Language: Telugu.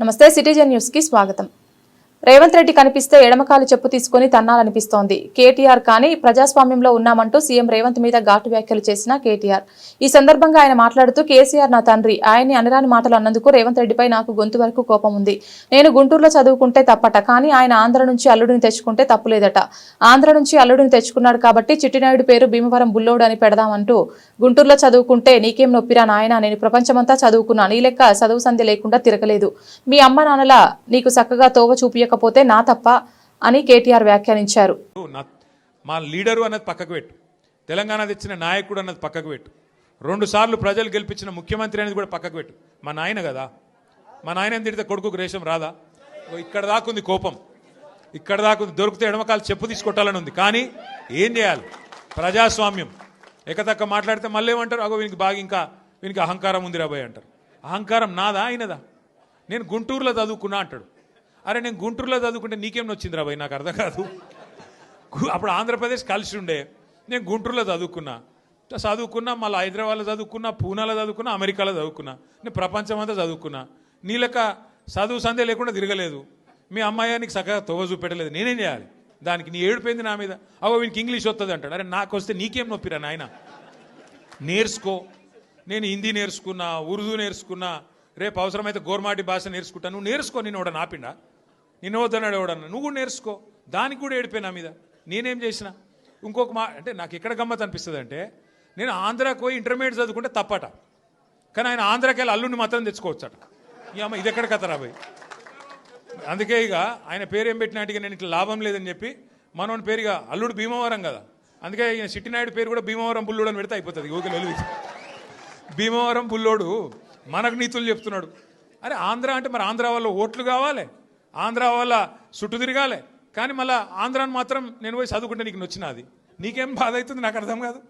నమస్తే సిటిజన్ న్యూస్ కి స్వాగతం. రేవంత్ రెడ్డి కనిపిస్తే ఎడమకాలు చెప్పు తీసుకుని తన్నాలనిపిస్తోంది. కేటీఆర్ కానీ ప్రజాస్వామ్యంలో ఉన్నామంటూ సీఎం రేవంత్ మీద ఘాటు వ్యాఖ్యలు చేసిన కేటీఆర్ ఈ సందర్భంగా ఆయన మాట్లాడుతూ కేసీఆర్ నా తండ్రి, ఆయన్ని అనరాని మాటలు అన్నందుకు రేవంత్ రెడ్డిపై నాకు గొంతు వరకు కోపం ఉంది. నేను గుంటూరులో చదువుకుంటే తప్పట, కానీ ఆయన ఆంధ్ర నుంచి అల్లుడిని తెచ్చుకుంటే తప్పులేదట. ఆంధ్ర నుంచి అల్లుడిని తెచ్చుకున్నాడు కాబట్టి చిట్టినాయుడు పేరు భీమవరం బుల్లోడు అని పెడదామంటూ గుంటూరులో చదువుకుంటే నీకేం నొప్పిరా నాయన, నేను ప్రపంచమంతా చదువుకున్నా, నీ లెక్క చదువు సంధి లేకుండా తిరగలేదు. మీ అమ్మ నాన్నల నీకు చక్కగా తోవ చూపియకపోతే నా తప్ప అని కేటీఆర్ వ్యాఖ్యానించారు. మా లీడరు అన్నది పక్కకు పెట్టు, తెలంగాణ తెచ్చిన నాయకుడు అన్నది పక్కకు పెట్టు, 2 సార్లు ప్రజలు గెలిపించిన ముఖ్యమంత్రి అనేది కూడా పక్కకు పెట్టు. మా నాయన కదా, మా నాయన తిడితే కొడుకుకు రేషం రాదా? ఇక్కడ దాకుంది కోపం, ఇక్కడ దాకుంది. దొరికితే ఎడమకాలు చెప్పు తీసుకొట్టాలని ఉంది. కానీ ఏం చేయాలి? ప్రజాస్వామ్యం. ఎకతక్క మాట్లాడితే మళ్ళీ ఏమంటారు, అగో వీనికి బాగా ఇంకా వీనికి అహంకారం ఉంది రాబోయ్ అంటారు. అహంకారం నాదా అయినదా? నేను గుంటూరులో చదువుకున్నా అంటాడు. అరే నేను గుంటూరులో చదువుకుంటే నీకేం వచ్చింది రాబోయ్? నాకు అర్థం కాదు. అప్పుడు ఆంధ్రప్రదేశ్ కలిసి ఉండే, నేను గుంటూరులో చదువుకున్నా, మళ్ళీ హైదరాబాద్లో చదువుకున్నా, పూనాలో చదువుకున్నా, అమెరికాలో చదువుకున్నా, నేను ప్రపంచం అంతా చదువుకున్నా. నీ లెక్క చదువు సందే లేకుండా తిరగలేదు. మీ అమ్మాయి నీకు చక్కగా తోవ చూపెట్టలేదు. నేనేం చేయాలి? దానికి నీ ఏడిపోయింది నా మీద. అవో వీనికి ఇంగ్లీష్ వస్తుంది అంటాడు. అరే నాకు వస్తే నీకేం నొప్పిరా నాయన? నేర్చుకో. నేను హిందీ నేర్చుకున్నా, ఉర్దూ నేర్చుకున్నా, రేపు అవసరమైతే గోర్మాటి భాష నేర్చుకుంటా. నువ్వు నేర్చుకో. నేను ఎవడ నాపిండా? నిన్ను వద్దన్నాడు ఎవడన్నా? నువ్వు కూడా నేర్చుకో. దానికి కూడా ఏడిపోయి నా మీద. నేనేం చేసిన? ఇంకొక అంటే నాకు ఎక్కడ గమ్మత్ అనిపిస్తుంది అంటే, నేను ఆంధ్రాకి పోయి ఇంటర్మీడియట్ చదువుకుంటే తప్పట, కానీ ఆయన ఆంధ్రాకి వెళ్ళి అల్లుడిని మాత్రం తెచ్చుకోవచ్చట. ఈ అమ్మ ఇది ఎక్కడ కథ రాబోయ్? అందుకే ఇక ఆయన పేరు ఏం పెట్టినట్టుగా నేను ఇట్లా లాభం లేదని చెప్పి మనోని పేరుగా అల్లుడు భీమవరం కదా, అందుకే ఈయన చిట్టినాయుడు పేరు కూడా భీమవరం బుల్లోడు అని పెడితే అయిపోతుంది. ఓకే వెలుగు భీమవరం బుల్లోడు మనకు నీతులు చెప్తున్నాడు. అరే ఆంధ్ర అంటే మరి ఆంధ్ర వల్ల ఓట్లు కావాలి, ఆంధ్ర వల్ల చుట్టూ తిరగాలి, కానీ మళ్ళీ ఆంధ్రాని మాత్రం నేను పోయి చదువుకుంటే నీకు నచ్చినది. నీకేం బాధ అవుతుంది? నాకు అర్థం కాదు.